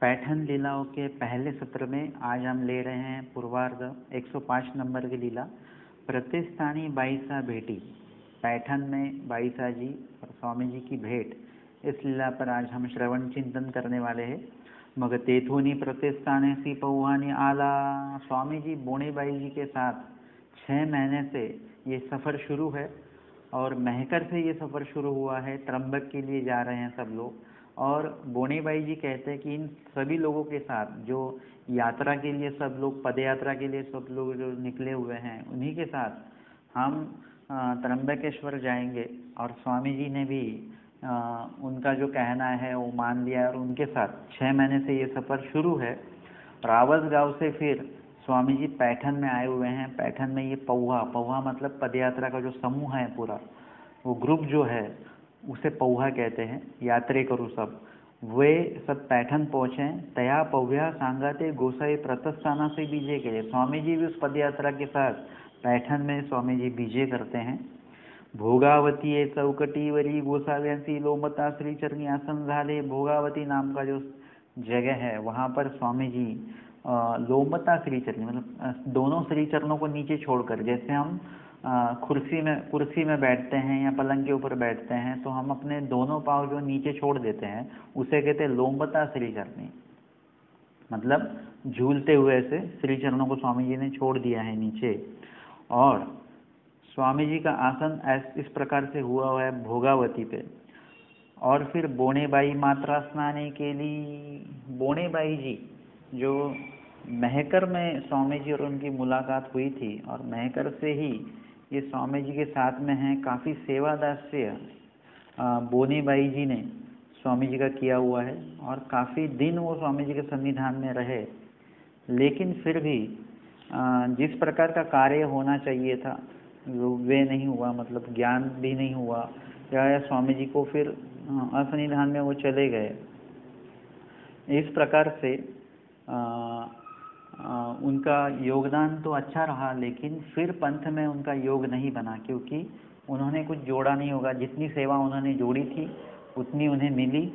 पैठन लीलाओं के पहले सत्र में आज हम ले रहे हैं पूर्वार्ध 105 नंबर की लीला प्रतिस्थानी बाईसा भेटी। पैठन में बाईसा जी और स्वामी जी की भेंट, इस लीला पर आज हम श्रवण चिंतन करने वाले हैं। मग तेथुनी प्रतिस्थाने सी पौहानी आला। स्वामी जी बोणेबाई जी के साथ 6 महीने से ये सफ़र शुरू है और महकर से ये सफ़र शुरू हुआ है। त्र्यंबक के लिए जा रहे हैं सब लोग। और बोणेबाई जी कहते हैं कि इन सभी लोगों के साथ जो यात्रा के लिए सब लोग, पद यात्रा के लिए सब लोग जो निकले हुए हैं, उन्हीं के साथ हम त्र्यंबकेश्वर जाएंगे। और स्वामी जी ने भी उनका जो कहना है वो मान लिया और उनके साथ 6 महीने से ये सफ़र शुरू है। रावत गांव से फिर स्वामी जी पैठन में आए हुए हैं। पैठन में ये पौहा मतलब पदयात्रा का जो समूह है पूरा, वो ग्रुप जो है उसे पौहा कहते हैं। यात्रे करू सब वे सब पैठन पहुँचे। तया पौव्या सांगाते गोसाई प्रतिस्थाना से बीजे के लिए स्वामी जी भी उस पदयात्रा के साथ पैठन में स्वामी जी बीजे करते हैं। भोगावती चौकटीवरी गोसाव्यांसी लोमता श्रीचरणी आसन झाले। भोगावती नाम का जो जगह है वहाँ पर स्वामी जी लोमता श्रीचरणी मतलब दोनों श्रीचरणों को नीचे छोड़कर, जैसे हम कुर्सी में बैठते हैं या पलंग के ऊपर बैठते हैं तो हम अपने दोनों पाँव जो नीचे छोड़ देते हैं उसे कहते हैं लोमता श्रीचरणी। मतलब झूलते हुए ऐसे श्रीचरणों को स्वामी जी ने छोड़ दिया है नीचे। और स्वामी जी का आसन इस प्रकार से हुआ है भोगावती पे। और फिर बोणेबाई मात्रा स्नाने के लिए बोणेबाई जी जो महकर में स्वामी जी और उनकी मुलाकात हुई थी और महकर से ही ये स्वामी जी के साथ में हैं। काफ़ी सेवादास्य बोणेबाई जी ने स्वामी जी का किया हुआ है और काफ़ी दिन वो स्वामी जी के सन्निधान में रहे। लेकिन फिर भी जिस प्रकार का कार्य होना चाहिए था वे नहीं हुआ, मतलब ज्ञान भी नहीं हुआ या स्वामी जी को फिर असन्निधान में वो चले गए। इस प्रकार से उनका योगदान तो अच्छा रहा, लेकिन फिर पंथ में उनका योग नहीं बना क्योंकि उन्होंने कुछ जोड़ा नहीं होगा। जितनी सेवा उन्होंने जोड़ी थी उतनी उन्हें मिली,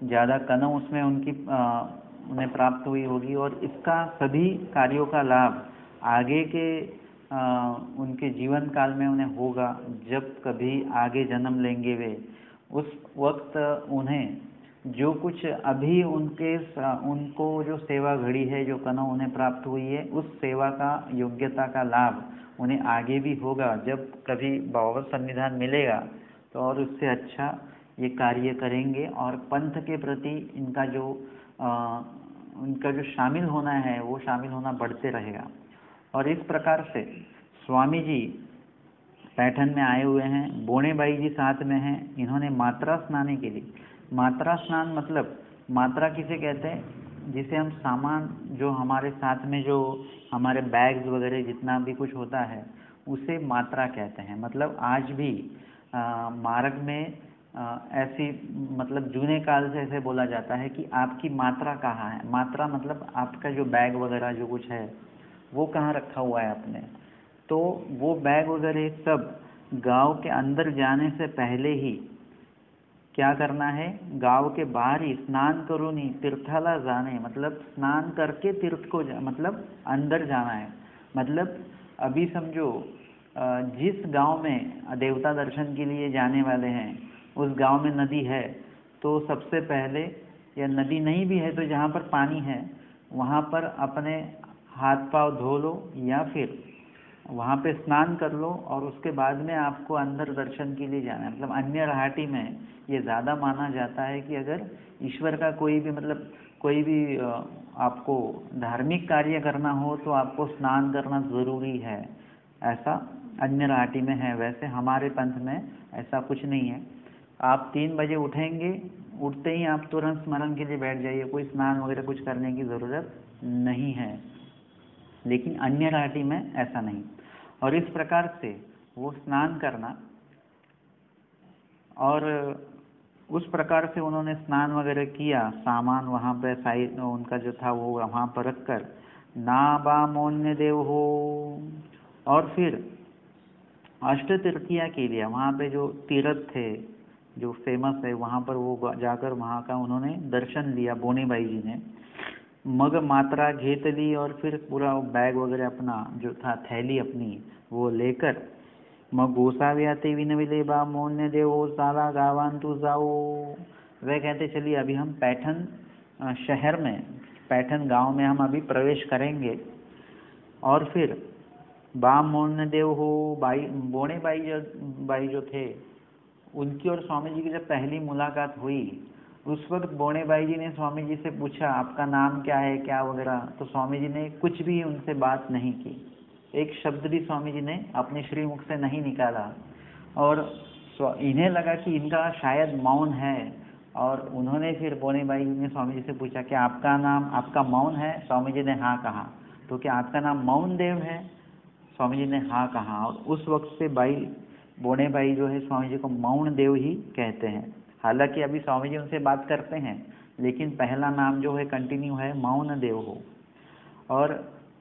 ज़्यादा कनौ उसमें उन्हें प्राप्त हुई होगी। और इसका सभी कार्यों का लाभ आगे के उनके जीवन काल में उन्हें होगा। जब कभी आगे जन्म लेंगे वे, उस वक्त उन्हें जो कुछ अभी उनको जो सेवा घड़ी है, जो कनौ उन्हें प्राप्त हुई है, उस सेवा का योग्यता का लाभ उन्हें आगे भी होगा। जब कभी भगवत सन्निधान मिलेगा तो और उससे अच्छा ये कार्य करेंगे और पंथ के प्रति उनका जो शामिल होना है वो शामिल होना बढ़ते रहेगा। और इस प्रकार से स्वामी जी पैठन में आए हुए हैं। बोणेबाई जी साथ में हैं। इन्होंने मात्रा स्नाने के लिए, मात्रा स्नान मतलब मात्रा किसे कहते हैं, जिसे हम सामान जो हमारे साथ में जो हमारे बैग्स वगैरह जितना भी कुछ होता है उसे मात्रा कहते हैं। मतलब आज भी मार्ग में ऐसी मतलब जूने काल से ऐसे बोला जाता है कि आपकी मात्रा कहाँ है। मात्रा मतलब आपका जो बैग वगैरह जो कुछ है वो कहाँ रखा हुआ है आपने। तो वो बैग वगैरह सब गांव के अंदर जाने से पहले ही क्या करना है, गांव के बाहर ही स्नान करो नहीं तीर्थाला जाने, मतलब स्नान करके तीर्थ को मतलब अंदर जाना है। मतलब अभी समझो जिस गांव में देवता दर्शन के लिए जाने वाले हैं उस गांव में नदी है तो सबसे पहले, या नदी नहीं भी है तो जहाँ पर पानी है वहाँ पर अपने हाथ पाँव धो लो या फिर वहाँ पे स्नान कर लो और उसके बाद में आपको अंदर दर्शन के लिए जाना है। मतलब अन्य राहटी में ये ज़्यादा माना जाता है कि अगर ईश्वर का कोई भी आपको धार्मिक कार्य करना हो तो आपको स्नान करना ज़रूरी है, ऐसा अन्य राहटी में है। वैसे हमारे पंथ में ऐसा कुछ नहीं है। आप 3 बजे उठेंगे, उठते ही आप तुरंत स्मरण के लिए बैठ जाइए, कोई स्नान वगैरह कुछ करने की ज़रूरत नहीं है। लेकिन अन्य राहटी में ऐसा नहीं। और इस प्रकार से वो स्नान करना, और उस प्रकार से उन्होंने स्नान वगैरह किया। सामान वहाँ पे साइड उनका जो था वो वहाँ पर रख कर ना बामोन्य देव हो। और फिर अष्ट तीर्थिया के लिए वहाँ पे जो तीर्थ थे जो फेमस है वहाँ पर वो जाकर वहाँ का उन्होंने दर्शन लिया बोणेबाई जी ने। मग मात्रा घेतली और फिर पूरा बैग वगैरह अपना जो था, थैली अपनी वो लेकर, मग गोसाव्या ते विनविले बा मोन्य देवो साला गावान तू जाओ। वह कहते चलिए अभी हम पैठन शहर में, पैठन गांव में हम अभी प्रवेश करेंगे। और फिर बा मोन्य देव हो बाई, बोणे बाई जो थे, उनकी और स्वामी जी की जब पहली मुलाकात हुई, उस वक्त बोणे बाई जी ने स्वामी जी से पूछा आपका नाम क्या है, क्या वगैरह, तो स्वामी जी ने कुछ भी उनसे बात नहीं की, एक शब्द भी स्वामी जी ने अपने श्रीमुख से नहीं निकाला। और इन्हें लगा कि इनका शायद मौन है, और उन्होंने फिर बोने बाई ने स्वामी जी से पूछा कि आपका नाम, आपका मौन है? स्वामी जी ने हाँ कहा। तो क्या आपका नाम मौन देव है? स्वामी जी ने हाँ कहा। और उस वक्त से बोने बाई जो है स्वामी जी को मौन देव ही कहते हैं। हालांकि अभी स्वामी जी उनसे बात करते हैं, लेकिन पहला नाम जो है कंटिन्यू है मौन देव हो। और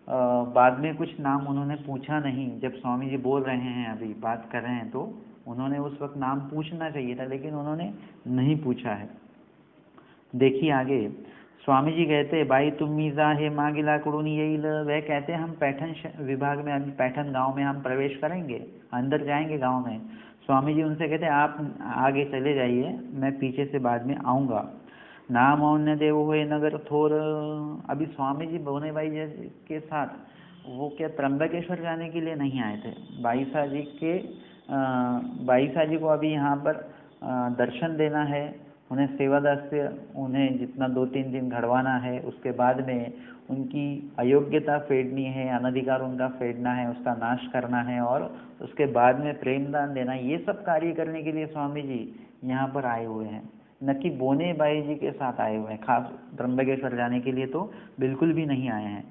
बाद में कुछ नाम उन्होंने पूछा नहीं, जब स्वामी जी बोल रहे हैं अभी बात कर रहे हैं, तो उन्होंने उस वक्त नाम पूछना चाहिए था, लेकिन उन्होंने नहीं पूछा है। देखिए आगे, स्वामी जी कहते भाई तुम मीजा है मागिला कुड़ून येईल। वह कहते हम पैठन विभाग में, अभी पैठन गांव में हम प्रवेश करेंगे, अंदर जाएंगे गांव में। स्वामी जी उनसे कहते आप आगे चले जाइए, मैं पीछे से बाद में आऊँगा। नाम औन्य देव हुए नगर थोर। अभी स्वामी जी बोने बाई जी के साथ वो क्या त्र्यंबकेश्वर जाने के लिए नहीं आए थे, बाईसा जी को अभी यहाँ पर दर्शन देना है, उन्हें सेवादास्य, उन्हें जितना 2-3 दिन घड़वाना है, उसके बाद में उनकी अयोग्यता फेडनी है, अनधिकार उनका फेडना है, उसका नाश करना है, और उसके बाद में प्रेमदान देना, ये सब कार्य करने के लिए स्वामी जी यहाँ पर आए हुए हैं, न कि बोने बाई जी के साथ आए हुए हैं। खास त्र्यंबकेश्वर जाने के लिए तो बिल्कुल भी नहीं आए हैं।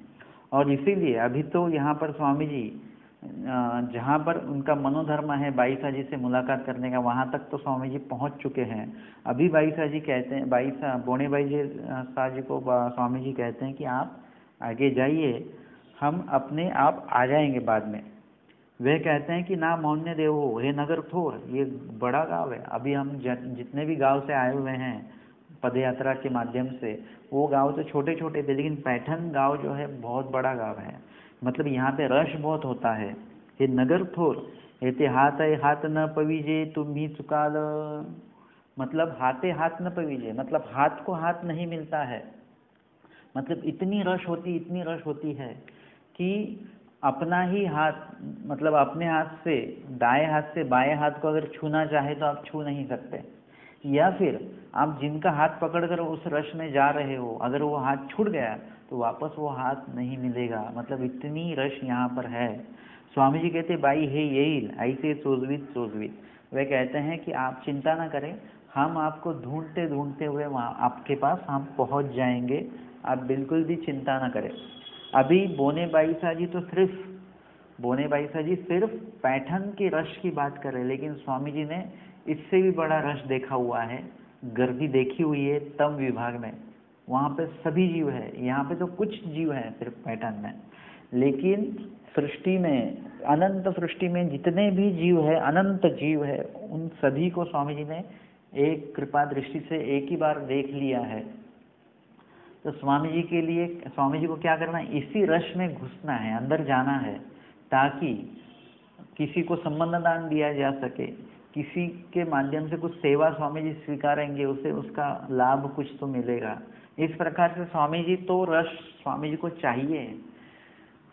और इसीलिए अभी तो यहाँ पर स्वामी जी जहाँ पर उनका मनोधर्म है बाईसा जी से मुलाकात करने का, वहाँ तक तो स्वामी जी पहुँच चुके हैं। अभी बाईसा जी कहते हैं, बोने बाई जी शाह जी को स्वामी जी कहते हैं कि आप आगे जाइए, हम अपने आप आ जाएंगे बाद में। वे कहते हैं कि ना मौन्य देव हो हे नगर थोर, ये बड़ा गांव है, अभी हम जितने भी गांव से आए हुए हैं पद यात्रा के माध्यम से, वो गांव तो छोटे छोटे थे, लेकिन पैठन गांव जो है बहुत बड़ा गांव है, मतलब यहाँ पे रश बहुत होता है। हे नगर थोर येते हाथ न पविजे तुम्ही चुकाल। मतलब हाथे हाथ न पविजे, मतलब हाथ को हाथ नहीं मिलता है, मतलब इतनी रश होती है कि अपना ही हाथ, मतलब अपने हाथ से, दाएं हाथ से बाएं हाथ को अगर छूना चाहे तो आप छू नहीं सकते, या फिर आप जिनका हाथ पकड़कर उस रश में जा रहे हो, अगर वो हाथ छूट गया तो वापस वो हाथ नहीं मिलेगा, मतलब इतनी रश यहाँ पर है। स्वामी जी कहते बाई हे येईल ऐसे सोजवीत। वे कहते हैं कि आप चिंता ना करें, हम आपको ढूंढते ढूंढते हुए वहाँ आपके पास हम पहुँच जाएंगे, आप बिल्कुल भी चिंता ना करें। अभी बोने बाईसा जी सिर्फ पैठन के रश की बात कर रहे हैं, लेकिन स्वामी जी ने इससे भी बड़ा रश देखा हुआ है, गर्दी देखी हुई है तम विभाग में, वहाँ पे सभी जीव है, यहाँ पे तो कुछ जीव है सिर्फ पैठन में, लेकिन सृष्टि में, अनंत सृष्टि में जितने भी जीव है, अनंत जीव है, उन सभी को स्वामी जी ने एक कृपा दृष्टि से एक ही बार देख लिया है। तो स्वामी जी के लिए, स्वामी जी को क्या करना है, इसी रश में घुसना है, अंदर जाना है, ताकि किसी को संबंध दान दिया जा सके, किसी के माध्यम से कुछ सेवा स्वामी जी स्वीकारेंगे, उसे उसका लाभ कुछ तो मिलेगा। इस प्रकार से स्वामी जी तो रश स्वामी जी को चाहिए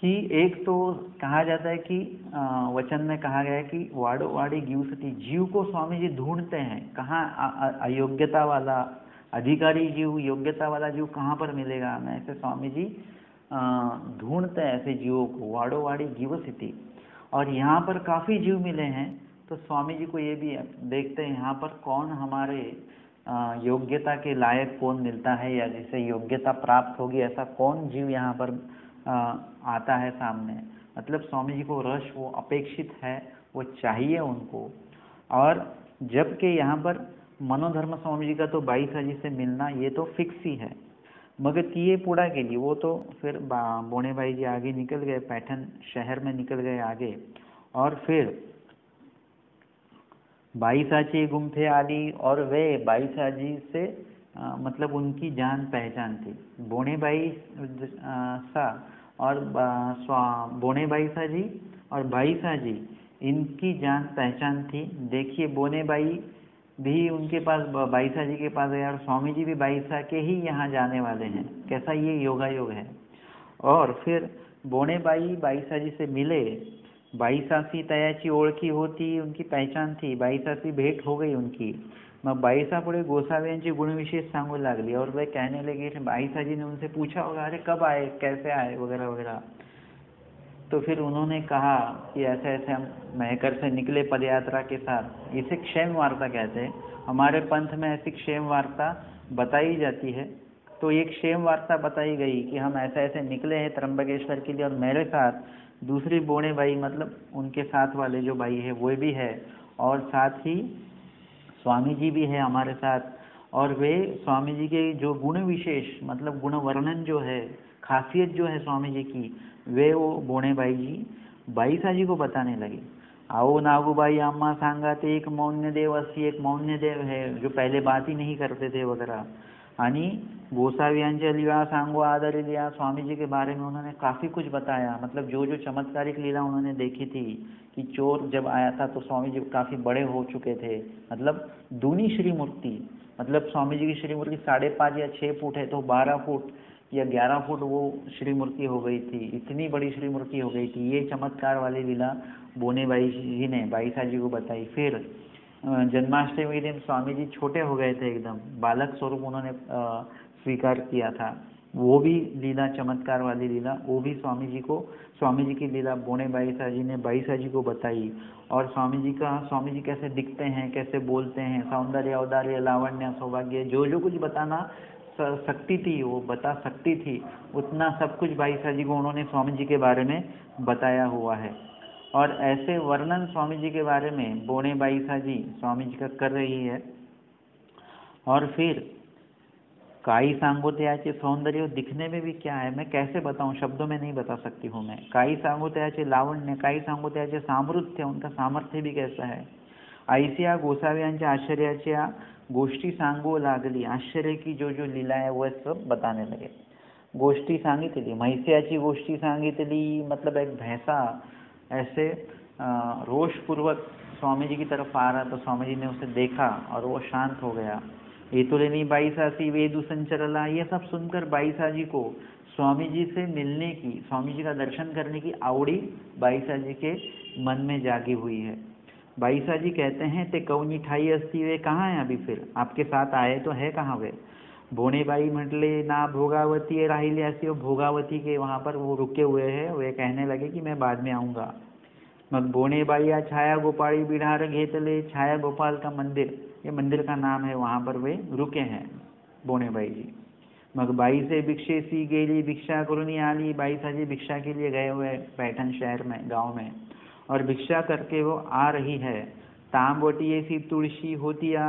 कि एक तो कहा जाता है कि वचन में कहा गया है कि वाड़ो वाड़ी गिवसती, जीव को स्वामी जी ढूंढते हैं, कहाँ अयोग्यता वाला अधिकारी जीव, योग्यता वाला जीव कहाँ पर मिलेगा हमें, ऐसे स्वामी जी ढूंढते हैं ऐसे जीवों को, वाड़ो वाड़ी गिवसती। और यहाँ पर काफ़ी जीव मिले हैं, तो स्वामी जी को ये भी देखते हैं यहाँ पर कौन हमारे योग्यता के लायक कौन मिलता है, या जिसे योग्यता प्राप्त होगी ऐसा कौन जीव यहाँ पर आता है सामने। मतलब स्वामी जी को रश वो अपेक्षित है, वो चाहिए उनको। और जबकि यहाँ पर मनोधर्म स्वामी जी का तो बाईसा जी से मिलना ये तो फिक्स ही है, मगर किए पूड़ा के लिए वो तो फिर बोने भाई जी आगे निकल गए, पैठन शहर में निकल गए आगे। और फिर बाईसा ची गुम्फे आली, और वे बाईसा जी से मतलब उनकी जान पहचान थी। बोनेबाई सा और बोनेबाई सा जी और बाईसा जी, इनकी जान पहचान थी। देखिए बोनेबाई भी उनके पास बाईसा जी के पास गया और स्वामी जी भी बाईसा के ही यहाँ जाने वाले हैं। कैसा ये योगायोग है। और फिर बोनेबाई बाईसा जी से मिले, बाईसासी तयाची ओळखी होती, उनकी पहचान थी, बाईसासी भेंट हो गई उनकी। मग बाईसा पुढे गोसावी यांची गुणविशेष सांगू लागली और वे कहने लगे, बाईसा जी ने उनसे पूछा होगा, अरे कब आए, कैसे आए, वगैरह वगैरह। तो फिर उन्होंने कहा कि ऐसे ऐसे हम महकर से निकले पदयात्रा के साथ। इसे क्षेम वार्ता कहते हैं। हमारे पंथ में ऐसी क्षेम वार्ता बताई जाती है। तो ये क्षेम वार्ता बताई गई कि हम ऐसे ऐसे निकले हैं त्र्यंबकेश्वर के लिए, और मेरे साथ दूसरी बोने भाई, मतलब उनके साथ वाले जो भाई है वो भी है, और साथ ही स्वामी जी भी है हमारे साथ। और वे स्वामी जी के जो गुण विशेष, मतलब गुण वर्णन जो है, खासियत जो है स्वामी जी की, वे वो बोने भाई जी बाईसा जी को बताने लगे। आओ नागूबाई अम्मा सांगाते एक मौन्य देव असी, एक मौन्य देव है जो पहले बात ही नहीं करते थे वगैरह। आणि गोसावी यांच्या लीला सांगो आदर लिया, स्वामी जी के बारे में उन्होंने काफ़ी कुछ बताया। मतलब जो जो चमत्कारिक लीला उन्होंने देखी थी, कि चोर जब आया था तो स्वामी जी काफ़ी बड़े हो चुके थे, मतलब दूनी श्री मूर्ति, मतलब स्वामी जी की श्री मूर्ति 5.5 या 6 फुट है, तो 12 फुट या 11 फुट वो श्री मूर्ति हो गई थी, इतनी बड़ी श्री मूर्ति हो गई थी। ये चमत्कार वाली लीला बोनेबाई जी ने बाईसा जी को बताई। फिर जन्माष्टमी के दिन स्वामी जी छोटे हो गए थे, एकदम बालक स्वरूप उन्होंने स्वीकार किया था। वो भी लीला, चमत्कार वाली लीला, वो भी स्वामी जी की लीला बोने बाईसा जी ने बाईसा जी को बताई। और स्वामी जी कैसे दिखते हैं, कैसे बोलते हैं, सौंदर्य, औदार्य, लावण्य, सौभाग्य, जो जो कुछ बताना सकती थी वो बता सकती थी, उतना सब कुछ बाईसा जी को उन्होंने स्वामी जी के बारे में बताया हुआ है। और ऐसे वर्णन स्वामी जी के बारे में बोने बाईसा जी स्वामी जी का कर रही है। और फिर काई सांगोत्याचे सौंदर्य, दिखने में भी क्या है, मैं कैसे बताऊं, शब्दों में नहीं बता सकती हूँ मैं। काई सांगोत्याचे लावण्य, काई सांगोत्याचे सामर्थ्य, उनका सामर्थ्य भी कैसा है। ऐसिया गोसावी यांच्या आश्चर्याच्या गोष्टी सांगू लागली, आश्चर्य की जो जो लीला है वो सब बताने लगे। गोष्टी सांगितली, म्हैसियाची गोष्टी सांगितली, मतलब एक भैंसा ऐसे रोषपूर्वक स्वामी जी की तरफ आ रहा, तो स्वामी जी ने उसे देखा और वो शांत हो गया। एतुलेनी बाईसा सी वेदु संचरला, ये सब सुनकर बाईसा जी को स्वामी जी से मिलने की, स्वामी जी का दर्शन करने की आवड़ी बाईसा जी के मन में जागी हुई है। बाईसा जी कहते हैं, ते कौनी ठाई असती, वे कहाँ हैं अभी, फिर आपके साथ आए तो है कहाँ वे। बोनेबाई म्हटले ना भोगावती राहिले असी, भोगावती के वहाँ पर वो रुके हुए हैं, वे कहने लगे कि मैं बाद में आऊँगा। मग बोनेबाई या छाया गोपाळी बिढार घेतले, छाया गोपाल का मंदिर, ये मंदिर का नाम है, वहाँ पर वे रुके हैं बोनेबाई जी। मग बाई से भिक्षेसी गेली, भिक्षा करून आली, बाईसा जी भिक्षा के लिए गए हुए पैठण शहर में, गांव में, और भिक्षा करके वो आ रही है। तांबोटी ऐसी तुलसी होतिया,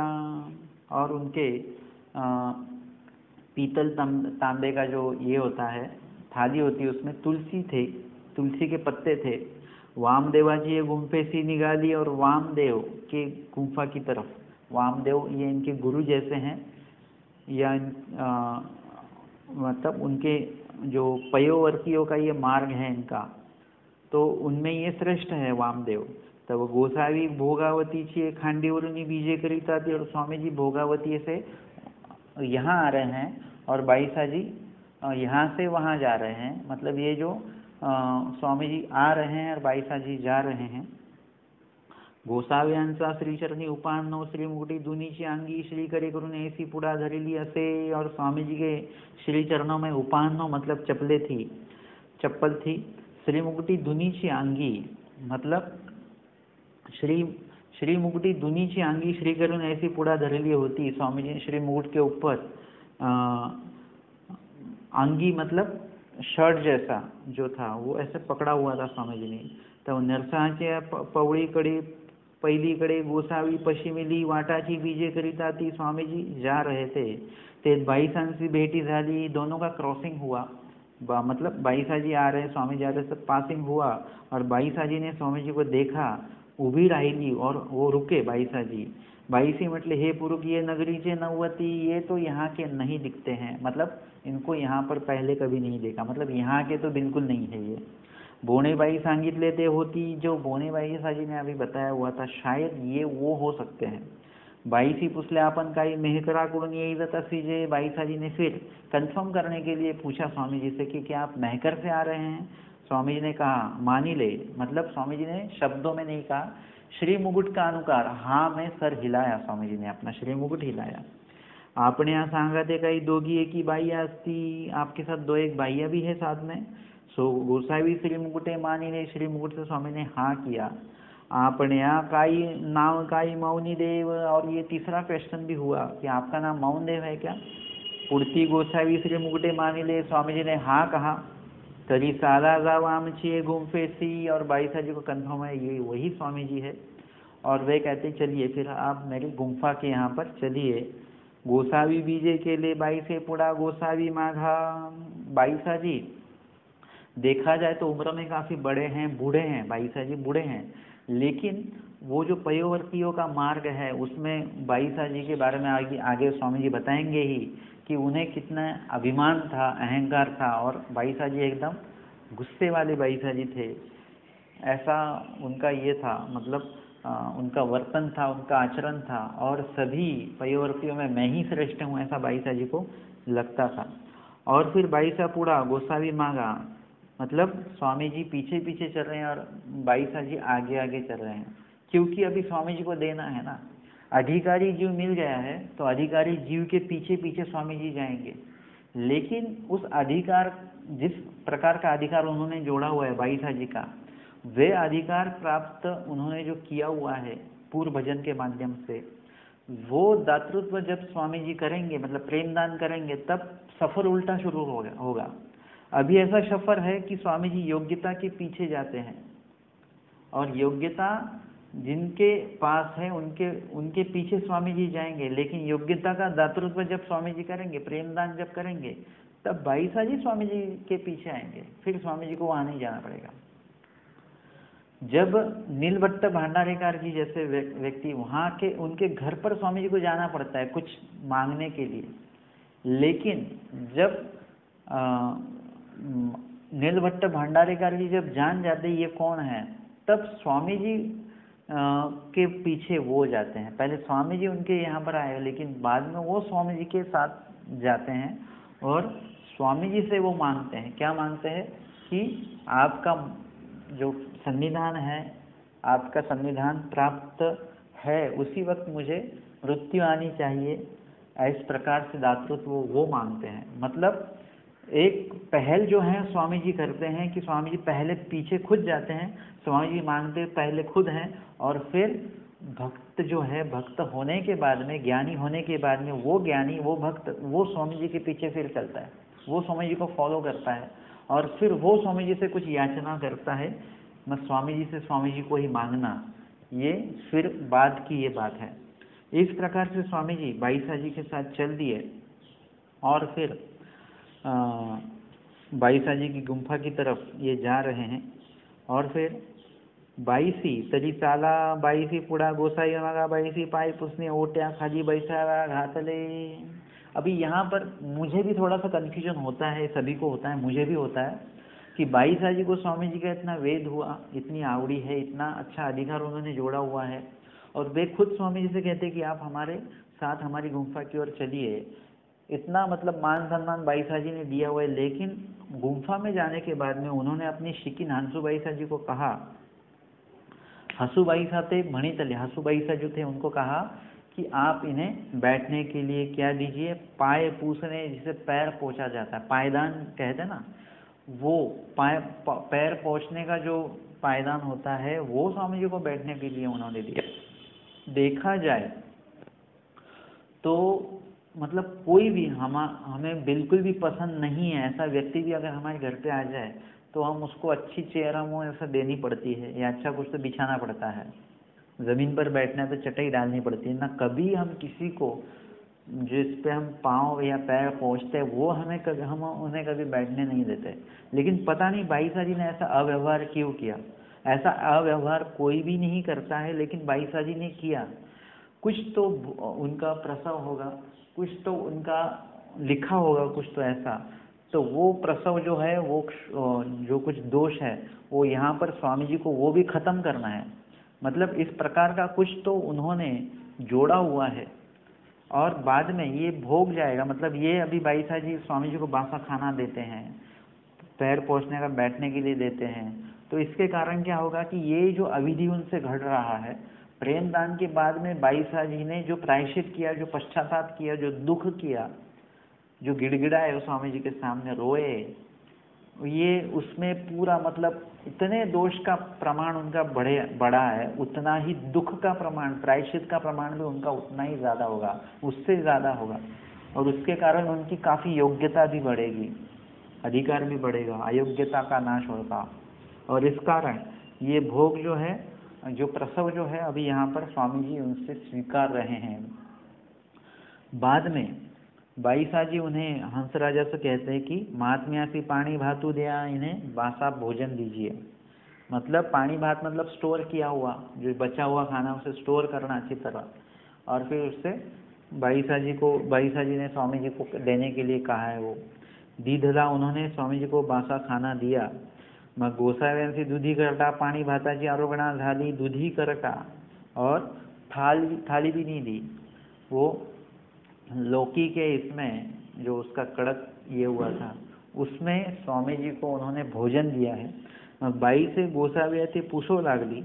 और उनके पीतल तांबे का जो ये होता है, थाली होती है, उसमें तुलसी थे, तुलसी के पत्ते थे। वामदेवाची ये गुम्फे सी निकाली, और वामदेव के गुम्फा की तरफ, वामदेव ये इनके गुरु जैसे हैं, या मतलब उनके जो पयोवर्तियों का ये मार्ग है इनका, तो उनमें ये श्रेष्ठ है वामदेव। तब गोसावी भोगावतीची खांडीवरून बीजे करीता थी, और स्वामी जी भोगावती से यहाँ आ रहे हैं और बाईसा जी यहाँ से वहाँ जा रहे हैं। मतलब ये जो स्वामी जी आ रहे हैं और बाईसा जी जा रहे हैं। गोसाव्यांचा श्रीचरणी उपान्नो, श्रीमुकुटी दुनीची अंगी, श्री करे करून ऐसी पुड़ा धरेली असे। और स्वामी जी के श्री चरणों में उपान्नो मतलब चप्पल थी। श्रीमुकुटी दुनीची अंगी मतलब श्री मुकुटी दुनीची अंगी, श्री करून ऐसी पुड़ा धरेली होती। स्वामी जी श्री मुकुट के ऊपर अंगी मतलब शर्ट जैसा जो था वो ऐसे पकड़ा हुआ था स्वामी जी ने। तो नरसाच्या पवळीकडे पहिलीकडे गोसावी पश्चिमेली वाटाची बीजे करिता ती स्वामी जी जा रहे थे। ते बाईसांची भेटी झाली, दोनों का क्रॉसिंग हुआ। मतलब बाईसा जी आ रहे, स्वामी जी आ रहे, सब पासिंग हुआ, और बाईसा जी ने स्वामी जी को देखा, उभी राहिली और वो रुके बाईसा जी। बाईसी म्हटले हे पुरुष ये नगरीचे नववती, ये तो यहाँ के नहीं दिखते हैं, मतलब इनको यहाँ पर पहले कभी नहीं देखा, मतलब यहाँ के तो बिल्कुल नहीं है ये। बोनेबाई सांगितले ते होती, जो बोनेबाई साजी ने अभी बताया हुआ था, शायद ये वो हो सकते हैं। बाईसी पुछले आपण काही मेहकराकडून येईल तसी, जे बाईसाजी ने फिर कंफर्म करने के लिए पूछा स्वामी जी से कि क्या आप मेहकर से आ रहे हैं। स्वामी जी ने कहा मानी ले, मतलब स्वामी जी ने शब्दों में नहीं कहा, श्री मुकुट का अनुकार, हाँ में सर हिलाया, स्वामी जी ने अपना श्री मुकुट हिलाया। आपने यहाँ सांगते कई दोगी एक ही बाइया थी, आपके साथ दो एक बाइया भी है साथ में। सो गोसावी श्री मुकुटे मानी ने, श्री मुकुट से स्वामी ने हाँ किया। आपने यहाँ काई नाम काई मौनी देव, और ये तीसरा क्वेश्चन भी हुआ कि आपका नाम मौन देव है क्या। पुड़ती गोसावी श्री मुकुटे मानी ले, स्वामी जी ने हाँ कहा। तरी सादा जाव आमची गुम्फेसी, और बाईसा जी को कंफर्म है ये वही स्वामी जी है। और वे कहते चलिए फिर आप मेरी गुम्फा के यहाँ पर चलिए। गोसावी बीजे के लिए बाई से पुड़ा गोसावी माघा। बाईसा जी देखा जाए तो उम्र में काफ़ी बड़े हैं, बूढ़े हैं, बाईसा जी बूढ़े हैं, लेकिन वो जो पयोवर्तियों का मार्ग है उसमें बाईसा जी के बारे में आगे आगे स्वामी जी बताएंगे ही कि उन्हें कितना अभिमान था, अहंकार था, और बाईसा जी एकदम गुस्से वाले बाईसा जी थे, ऐसा उनका ये था, मतलब उनका वर्तन था, उनका आचरण था, और सभी पयोवर्तियों में मैं ही श्रेष्ठ हूँ ऐसा बाईसा जी को लगता था। और फिर बाईसा पूरा गोसावी मांगा, मतलब स्वामी जी पीछे पीछे चल रहे हैं और बाईसा जी आगे आगे चल रहे हैं, क्योंकि अभी स्वामी जी को देना है ना। अधिकारी जीव मिल गया है तो अधिकारी जीव के पीछे पीछे स्वामी जी जाएंगे, लेकिन उस अधिकार, जिस प्रकार का अधिकार उन्होंने जोड़ा हुआ है बाईसा जी का, वे अधिकार प्राप्त उन्होंने जो किया हुआ है पूर्व भजन के माध्यम से, वो दातृत्व जब स्वामी जी करेंगे, मतलब प्रेमदान करेंगे, तब सफर उल्टा शुरू होगा। अभी ऐसा सफर है कि स्वामी जी योग्यता के पीछे जाते हैं, और योग्यता जिनके पास है उनके पीछे स्वामी जी जाएंगे, लेकिन योग्यता का दातृत्व जब स्वामी जी करेंगे, प्रेमदान जब करेंगे, तब बाईसा जी स्वामी जी के पीछे आएंगे, फिर स्वामी जी को वहाँ नहीं जाना पड़ेगा। जब नीलभट्ट भंडारेकर जी जैसे व्यक्ति वहाँ के, उनके घर पर स्वामी जी को जाना पड़ता है कुछ मांगने के लिए, लेकिन जब नीलभट्ट भंडारेकर जी जब जान जाते ये कौन है, तब स्वामी जी के पीछे वो जाते हैं। पहले स्वामी जी उनके यहाँ पर आए, लेकिन बाद में वो स्वामी जी के साथ जाते हैं और स्वामी जी से वो मांगते हैं। क्या मांगते हैं कि आपका जो संविधान है, आपका संविधान प्राप्त है, उसी वक्त मुझे मृत्यु आनी चाहिए, इस प्रकार से दातृत्व वो मांगते हैं। मतलब एक पहल जो है स्वामी जी करते हैं कि स्वामी जी पहले पीछे खुद जाते हैं, स्वामी जी मांगते पहले खुद हैं, और फिर भक्त जो है, भक्त होने के बाद में, ज्ञानी होने के बाद में, वो ज्ञानी, वो भक्त, वो स्वामी जी के पीछे फिर चलता है, वो स्वामी जी को फॉलो करता है, और फिर वो स्वामी जी से कुछ याचना करता है। मैं स्वामी जी से स्वामी जी को ही मांगना, ये फिर बाद की ये बात है। इस प्रकार से स्वामी जी बाईसा जी के साथ चल दिए, और फिर बाईसा जी की गुम्फा की तरफ ये जा रहे हैं। और फिर बाईसी तरी चाला, बाईसी पुड़ा गोसाई मागा, बाईसी पाई पुसने ओट्या खाजी बैसा घातले। अभी यहाँ पर मुझे भी थोड़ा सा कन्फ्यूजन होता है, सभी को होता है, मुझे भी होता है कि बाईसा जी को स्वामी जी का इतना वेद हुआ, इतनी आवड़ी है, इतना अच्छा अधिकार उन्होंने जोड़ा हुआ है, और वे खुद स्वामी जी से कहते हैं कि आप हमारे साथ हमारी गुम्फा की ओर चलिए। इतना मतलब मान सम्मान बाईसा जी ने दिया हुआ है, लेकिन गुम्फा में जाने के बाद में उन्होंने अपनी शिकिन हंसू बाईसा जी को कहा, हंसू बाईसा थे मणितले, हंसू बाईसा जो थे उनको कहा कि आप इन्हें बैठने के लिए क्या दीजिए, पाए पूछने, जिसे पैर पोंछा जाता है, पायदान कहते हैं ना, वो पैर पोंछने का जो पायदान होता है वो स्वामी जी को बैठने के लिए उन्होंने दिया। देखा जाए तो मतलब कोई भी हमें बिल्कुल भी पसंद नहीं है ऐसा व्यक्ति भी अगर हमारे घर पे आ जाए, तो हम उसको अच्छी चेयर हमें ऐसा देनी पड़ती है, या अच्छा कुछ तो बिछाना पड़ता है, ज़मीन पर बैठना है तो चटाई डालनी पड़ती है ना। कभी हम किसी को जिस पे हम पाँव या पैर पहुँचते हैं वो हम उन्हें कभी बैठने नहीं देते। लेकिन पता नहीं बाईसा जी ने ऐसा अव्यवहार क्यों किया। ऐसा अव्यवहार कोई भी नहीं करता है, लेकिन बाईसा जी ने किया। कुछ तो उनका प्रसव होगा, कुछ तो उनका लिखा होगा, कुछ तो ऐसा। तो वो प्रसव जो है, वो जो कुछ दोष है वो यहाँ पर स्वामी जी को वो भी खत्म करना है। मतलब इस प्रकार का कुछ तो उन्होंने जोड़ा हुआ है। और बाद में ये भोग जाएगा, मतलब ये अभी बाईसा जी स्वामी जी को बासा खाना देते हैं, पैर पोंछने का बैठने के लिए देते हैं। तो इसके कारण क्या होगा कि ये जो अविधि उनसे घट रहा है, प्रेम दान के बाद में बाईसा जी ने जो प्रायश्चित किया, जो पश्चाताप किया, जो दुख किया, जो गिड़गिड़ाए स्वामी जी के सामने रोए, ये उसमें पूरा मतलब इतने दोष का प्रमाण उनका बड़ा है, उतना ही दुख का प्रमाण, प्रायश्चित का प्रमाण भी उनका उतना ही ज़्यादा होगा, उससे ज़्यादा होगा। और उसके कारण उनकी काफ़ी योग्यता भी बढ़ेगी, अधिकार भी बढ़ेगा, अयोग्यता का नाश होगा। और इस कारण ये भोग जो है, जो प्रसव जो है, अभी यहाँ पर स्वामी जी उनसे स्वीकार रहे हैं। बाद में बाईसा जी उन्हें हंस राजा से कहते हैं कि महात्म्यासी पानी भातु दया, इन्हें बासा भोजन दीजिए। मतलब पानी भात मतलब स्टोर किया हुआ, जो बचा हुआ खाना उसे स्टोर करना अच्छी तरह। और फिर उससे बाईसा जी ने स्वामी जी को देने के लिए कहा है। वो दीधला, उन्होंने स्वामी जी को बासा खाना दिया। मग गोसाव्यांशी दुधी करटा, पाणी भाताची आरोगणा झाली दुधी करटा, और थाली भी नहीं दी। वो लौकी के इसमें जो उसका कड़क ये हुआ था, उसमें स्वामी जी को उन्होंने भोजन दिया है। मग बाई से गोसाव्या थे पूछो लागली,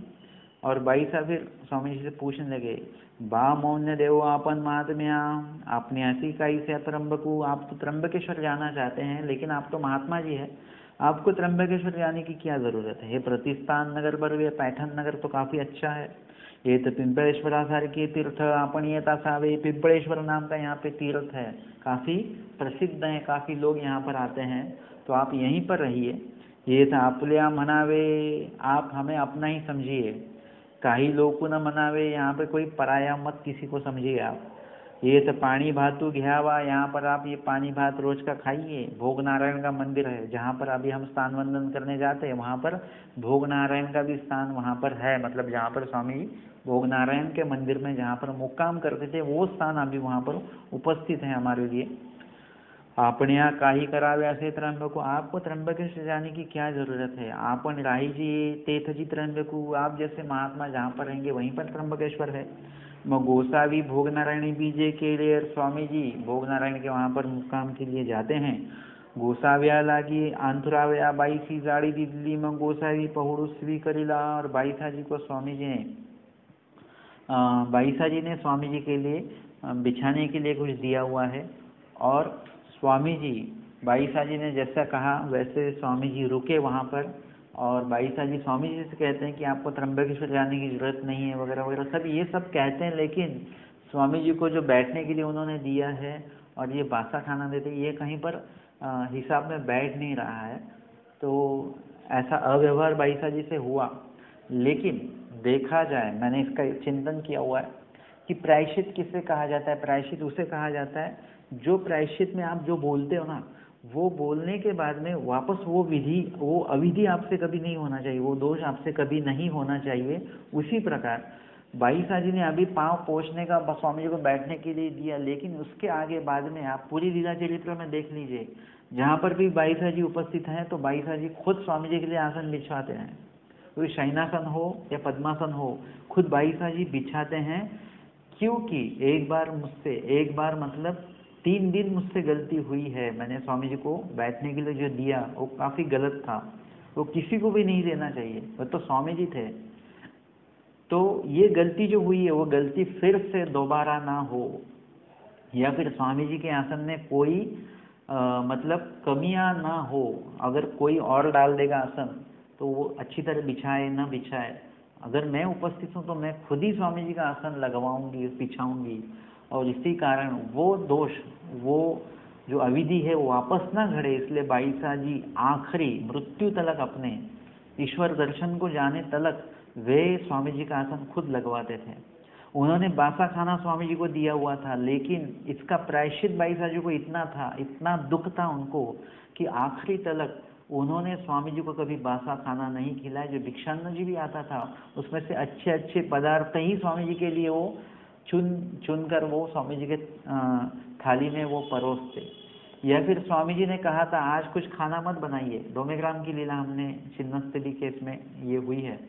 और बाई साहब फिर स्वामी जी से पूछने लगे, बा मौन्य देव आपन महात्म्या, आपने ऐसी काई से त्र्यंबकू, आप तो त्र्यंबकेश्वर जाना चाहते हैं, लेकिन आप तो महात्मा जी है, आपको त्र्यंबकेश्वर जाने की क्या ज़रूरत है? ये प्रतिष्ठान नगर पर, ये पैठन नगर तो काफ़ी अच्छा है। ये तो पिंपळेश्वरासारखे तीर्थ आपण येत असावे, पिंपळेश्वर नाम का यहाँ पे तीर्थ है, काफ़ी प्रसिद्ध है, काफ़ी लोग यहाँ पर आते हैं, तो आप यहीं पर रहिए। ये तो आपल्या मनावे, आप हमें अपना ही समझिए, काही लोग न मनावे, यहाँ पे कोई पराया मत किसी को समझिए आप। ये तो पानी भातु घ्यावा, यहाँ पर आप ये पानी भात रोज का खाइए। भोग नारायण का मंदिर है, जहाँ पर अभी हम स्थान वंदन करने जाते हैं, वहाँ पर भोग नारायण का भी स्थान वहाँ पर है। मतलब जहाँ पर स्वामी भोग नारायण के मंदिर में जहाँ पर मुक्काम करते थे, वो स्थान अभी वहाँ पर उपस्थित है हमारे लिए। आपण यहाँ काही करावे असे त्र्यंबकू, आपको त्र्यंबकेश्वर जाने की क्या ज़रूरत है? आपण राही जी तेथ जी त्र्यंबकू, आप जैसे महात्मा जहाँ पर रहेंगे वहीं पर त्र्यंबकेश्वर है। मग गोसावी भोग नारायणी बीजे के लिए, स्वामी जी भोग नारायण के वहाँ पर मुक्काम के लिए जाते हैं। गोसाव्या लागी आंतुराव्या बाईसी जाड़ी दिल्ली, मग गोसावी पहुड़ुस्वी करीला, और बाईसा जी को स्वामी जी ने बाईसा जी ने स्वामी जी के लिए बिछाने के लिए कुछ दिया हुआ है। और स्वामी जी, बाईसा जी ने जैसा कहा वैसे स्वामी जी रुके वहाँ पर, और बाईसा जी स्वामी जी से कहते हैं कि आपको त्र्यंबकेश्वर जाने की ज़रूरत नहीं है, वगैरह वगैरह सब ये सब कहते हैं। लेकिन स्वामी जी को जो बैठने के लिए उन्होंने दिया है और ये बासा खाना देते, ये कहीं पर हिसाब में बैठ नहीं रहा है। तो ऐसा अव्यवहार बाईसा जी से हुआ। लेकिन देखा जाए, मैंने इसका चिंतन किया हुआ है कि प्रायश्चित किसे कहा जाता है? प्रायश्चित उसे कहा जाता है जो प्रायश्चित में आप जो बोलते हो ना, वो बोलने के बाद में वापस वो विधि, वो अविधि आपसे कभी नहीं होना चाहिए, वो दोष आपसे कभी नहीं होना चाहिए। उसी प्रकार बाईसा जी ने अभी पाँव पोंछने का स्वामी जी को बैठने के लिए दिया, लेकिन उसके आगे बाद में आप पूरी लीला चरित्र में देख लीजिए, जहाँ पर भी बाईसा जी उपस्थित हैं तो बाईसा जी खुद स्वामी जी के लिए आसन बिछाते हैं। कोई शयनासन हो या पद्मासन हो, खुद बाईसा जी बिछाते हैं। क्योंकि एक बार मतलब 3 दिन मुझसे गलती हुई है, मैंने स्वामी जी को बैठने के लिए जो दिया वो काफ़ी गलत था, वो किसी को भी नहीं देना चाहिए, वो तो स्वामी जी थे। तो ये गलती जो हुई है वो गलती फिर से दोबारा ना हो, या फिर स्वामी जी के आसन में कोई मतलब कमियां ना हो। अगर कोई और डाल देगा आसन तो वो अच्छी तरह बिछाए ना बिछाए, अगर मैं उपस्थित हूँ तो मैं खुद ही स्वामी जी का आसन लगवाऊंगी, बिछाऊंगी। और इसी कारण वो दोष, वो जो अविधि है वो वापस ना घड़े, इसलिए बाईसा जी आखिरी मृत्यु तलक, अपने ईश्वर दर्शन को जाने तलक वे स्वामी जी का आसन खुद लगवाते थे। उन्होंने बासा खाना स्वामी जी को दिया हुआ था, लेकिन इसका प्रायश्चित बाईसा जी को इतना था, इतना दुख था उनको, कि आखिरी तलक उन्होंने स्वामी जी को कभी बासा खाना नहीं खिलाया। जो भिक्षान्न जी भी आता था उसमें से अच्छे अच्छे पदार्थ ही स्वामी जी के लिए वो चुन चुनकर वो स्वामी जी के थाली में वो परोसते। या फिर स्वामी जी ने कहा था आज कुछ खाना मत बनाइए, डोमेग्राम की लीला हमने छिन्नमस्तिली केस में ये हुई है।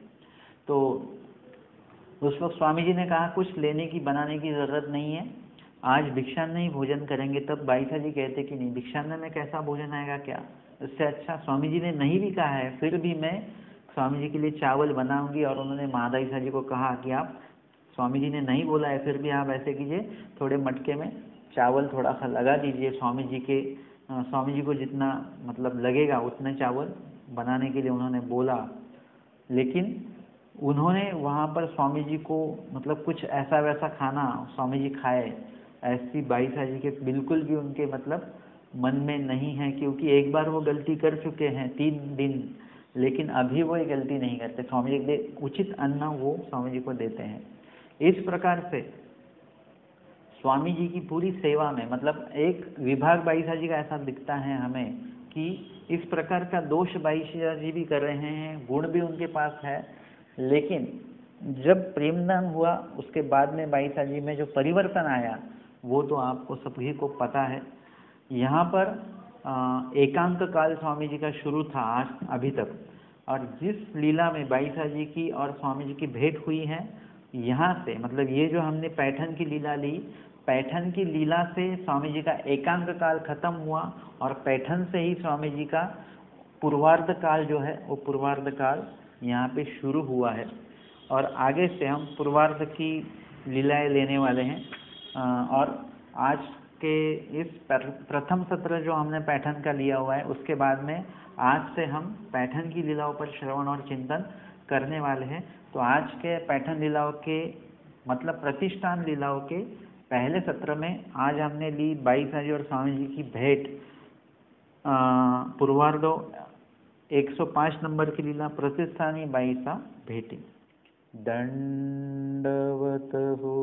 तो उस वक्त स्वामी जी ने कहा कुछ लेने की बनाने की ज़रूरत नहीं है, आज भिक्षान्न ही भोजन करेंगे। तब बाईसा जी कहते कि नहीं, भिक्षान्न में कैसा भोजन आएगा क्या, इससे अच्छा स्वामी जी ने नहीं भी कहा है फिर भी मैं स्वामी जी के लिए चावल बनाऊंगी। और उन्होंने महादाईसा जी को कहा कि आप, स्वामी जी ने नहीं बोला है फिर भी आप ऐसे कीजिए, थोड़े मटके में चावल थोड़ा सा लगा दीजिए, स्वामी जी को जितना मतलब लगेगा उतने चावल बनाने के लिए उन्होंने बोला। लेकिन उन्होंने वहाँ पर स्वामी जी को मतलब कुछ ऐसा वैसा खाना स्वामी जी खाए, ऐसी बाईसा जी के बिल्कुल भी उनके मतलब मन में नहीं है, क्योंकि एक बार वो गलती कर चुके हैं 3 दिन, लेकिन अभी वो ये गलती नहीं करते। स्वामी जी के लिए उचित अन्न वो स्वामी जी को देते हैं। इस प्रकार से स्वामी जी की पूरी सेवा में मतलब एक विभाग बाईसा जी का ऐसा दिखता है हमें कि इस प्रकार का दोष बाईसा जी भी कर रहे हैं, गुण भी उनके पास है, लेकिन जब प्रेमदान हुआ उसके बाद में बाईसा जी में जो परिवर्तन आया वो तो आपको सभी को पता है। यहाँ पर एकांत काल स्वामी जी का शुरू था आज अभी तक, और जिस लीला में बाईसा जी की और स्वामी जी की भेंट हुई है, यहाँ से मतलब ये जो हमने पैठन की लीला ली, पैठन की लीला से स्वामी जी का एकांत काल खत्म हुआ और पैठन से ही स्वामी जी का पूर्वार्ध काल जो है वो पूर्वार्ध काल यहाँ पे शुरू हुआ है। और आगे से हम पूर्वार्ध की लीलाएं लेने वाले हैं। और आज के इस प्रथम सत्र जो हमने पैठन का लिया हुआ है, उसके बाद में आज से हम पैठन की लीलाओं पर श्रवण और चिंतन करने वाले हैं। तो आज के पैठन लीलाओं के मतलब प्रतिष्ठान लीलाओं के पहले सत्र में आज हमने ली बाईसा जी और स्वामी जी की भेंट, पूर्वार्धो 105 नंबर की लीला प्रतिष्ठानी बाईसा भेटी। दंडवत हो।